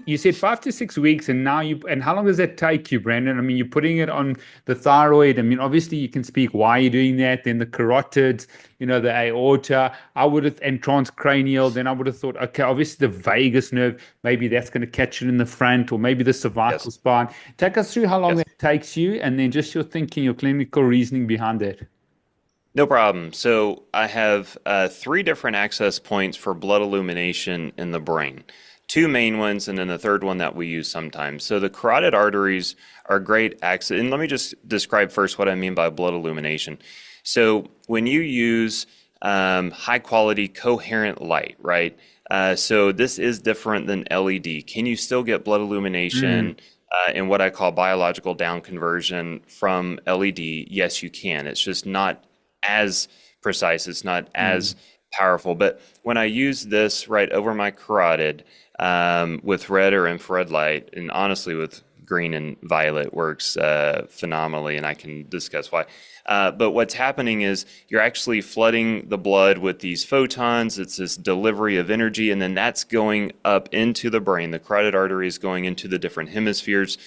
you said 5 to 6 weeks, and now and how long does that take you, Brandon? I mean, you're putting it on the thyroid. I mean, obviously you can speak why you're doing that, then the carotids, the aorta, and transcranial. Then I would have thought, okay, obviously the vagus nerve, maybe that's going to catch it in the front, or maybe the cervical Yes. spine. Take us through how long Yes. that takes you, and then just your thinking, your clinical reasoning behind that. No problem. So I have three different access points for blood illumination in the brain. Two main ones, and then the third one that we use sometimes. So the carotid arteries are great access. And let me just describe first what I mean by blood illumination. So when you use high quality coherent light, right? So this is different than LED. Can you still get blood illumination in what I call biological down conversion from LED? Yes, you can. It's just not as precise. It's not as powerful. But when I use this right over my carotid with red or infrared light, and honestly with green and violet works phenomenally, and I can discuss why. But what's happening is you're actually flooding the blood with these photons. It's this delivery of energy, and then that's going up into the brain. The carotid artery is going into the different hemispheres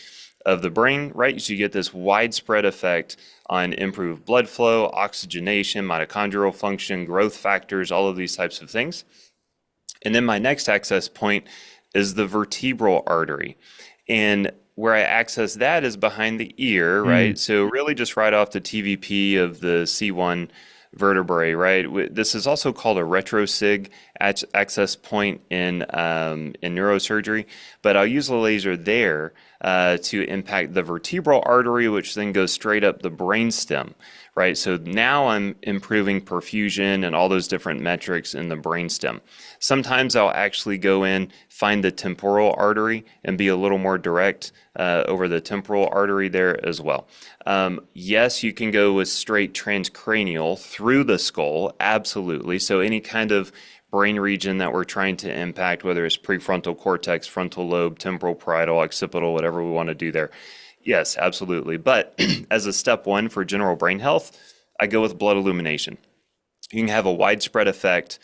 of the brain, right? So you get this widespread effect on improved blood flow, oxygenation, mitochondrial function, growth factors, all of these types of things. And then my next access point is the vertebral artery. And where I access that is behind the ear, right? So really just right off the TVP of the C1 vertebrae, right? This is also called a retrosig access point in neurosurgery, but I'll use a laser there to impact the vertebral artery, which then goes straight up the brainstem, right? So now I'm improving perfusion and all those different metrics in the brainstem. Sometimes I'll actually go in, find the temporal artery, and be a little more direct over the temporal artery there as well. Yes, you can go with straight transcranial through the skull, absolutely. So any kind of brain region that we're trying to impact, whether it's prefrontal cortex, frontal lobe, temporal, parietal, occipital, whatever we want to do there. Yes, absolutely. But as a step one for general brain health, I go with blood illumination. You can have a widespread effect.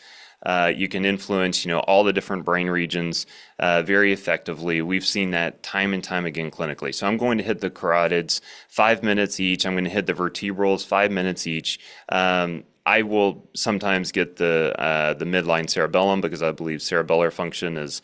You can influence, all the different brain regions very effectively. We've seen that time and time again clinically. So I'm going to hit the carotids 5 minutes each. I'm going to hit the vertebrals 5 minutes each. I will sometimes get the midline cerebellum because I believe cerebellar function is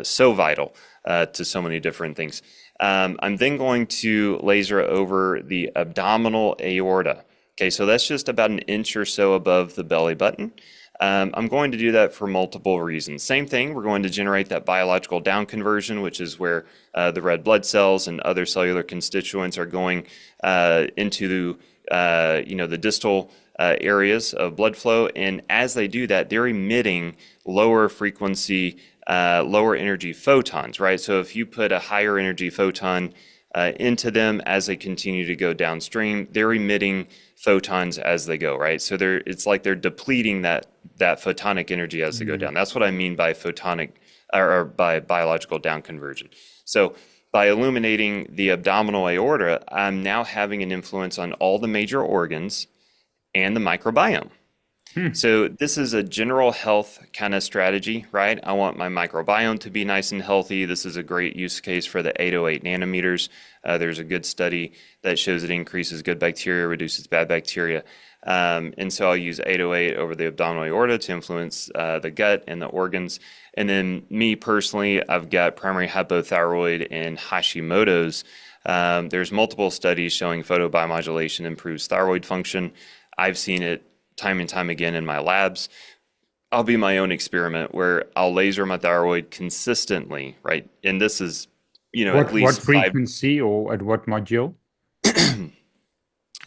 so vital to so many different things. I'm then going to laser over the abdominal aorta. Okay, so that's just about an inch or so above the belly button. I'm going to do that for multiple reasons. Same thing, we're going to generate that biological down conversion, which is where the red blood cells and other cellular constituents are going into the distal areas of blood flow. And as they do that, they're emitting lower frequency, lower energy photons, right? So if you put a higher energy photon into them as they continue to go downstream, they're emitting photons as they go, right? So it's like they're depleting that photonic energy as they go down. That's what I mean by photonic or by biological down conversion. So by illuminating the abdominal aorta, I'm now having an influence on all the major organs and the microbiome. So this is a general health kind of strategy, right? I want my microbiome to be nice and healthy. This is a great use case for the 808 nanometers. There's a good study that shows it increases good bacteria, reduces bad bacteria. And so I'll use 808 over the abdominal aorta to influence the gut and the organs. And then me personally, I've got primary hypothyroid and Hashimoto's. There's multiple studies showing photobiomodulation improves thyroid function. I've seen it time and time again in my labs. I'll be my own experiment where I'll laser my thyroid consistently, right? And this is, at What least five. frequency or at what module?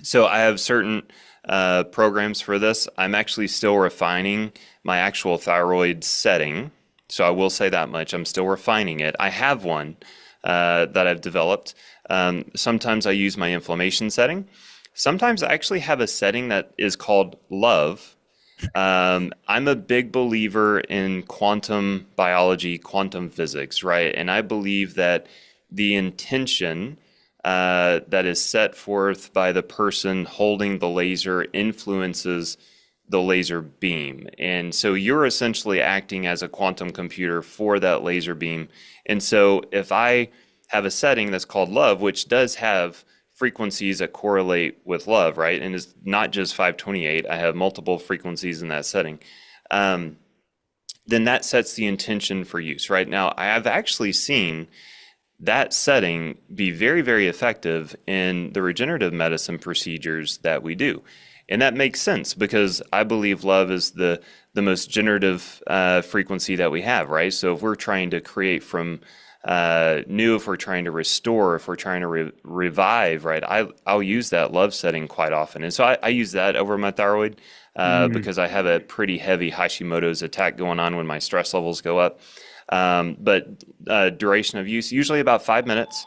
So I have certain programs for this. I'm actually still refining my actual thyroid setting. So I will say that much. I'm still refining it. I have one that I've developed. Sometimes I use my inflammation setting. Sometimes I actually have a setting that is called love. I'm a big believer in quantum biology, quantum physics, right? And I believe that the intention that is set forth by the person holding the laser influences the laser beam. And so you're essentially acting as a quantum computer for that laser beam. And so if I have a setting that's called love, which does have frequencies that correlate with love, right? And it's not just 528. I have multiple frequencies in that setting. Then that sets the intention for use, right? Now, I have actually seen that setting be very, very effective in the regenerative medicine procedures that we do. And that makes sense because I believe love is the most generative frequency that we have, right? So if we're trying to create from new, if we're trying to restore, if we're trying to revive, right? I'll use that love setting quite often. And so I use that over my thyroid because I have a pretty heavy Hashimoto's attack going on when my stress levels go up. But duration of use, usually about 5 minutes.